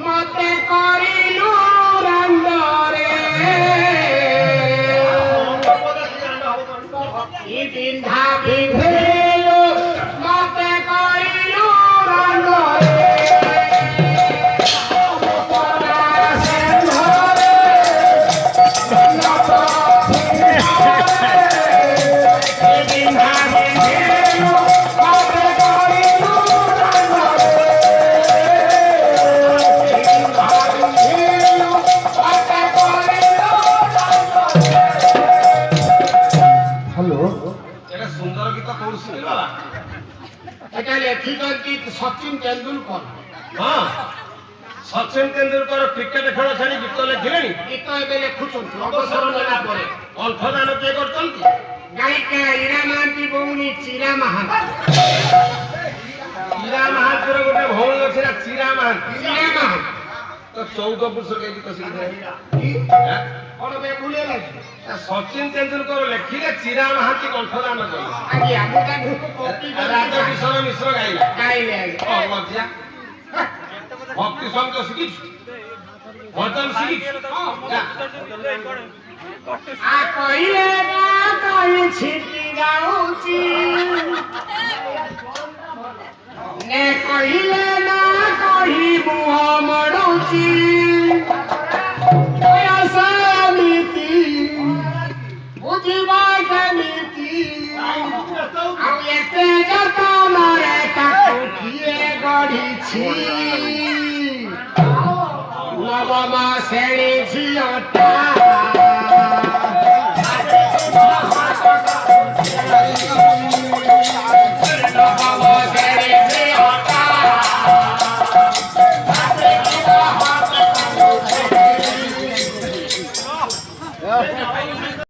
মতে করিলু রঙ্গরে বিন্ধা বিধেলু মতে করিলু রঙ্গরে सचिन तेंदुलकर हाँ सचिन तेंदुलकर क्रिकेट खेल छाड़ी गीत लिखिले गीत एबे लिखुछन अवसर नेला परे कंठदान के करछंती गायिका ईरा महांती बौनी चिरा महांती गोटे भौणी अछि ना चिरा महांती तो 14 पुरुष के गीत सिखिले और बे भूले लगी सचिन तेंदुलकर लिखिले चिरा महांती कंठदान कले आगे आमुटा घुको कॉपी राजा किशोर मिश्र गाइला गाइले मध्या भक्ति सॉन्ग तो सीखी भजन सीखी आ कहिले ना कहि छिटी जाउची ने कहिले ना कहि मुह मडुची ऐसा नीति बुझिबा नीति आ एते जता मारे ताकू किए गढिछि नवमा श्रेणी झियटा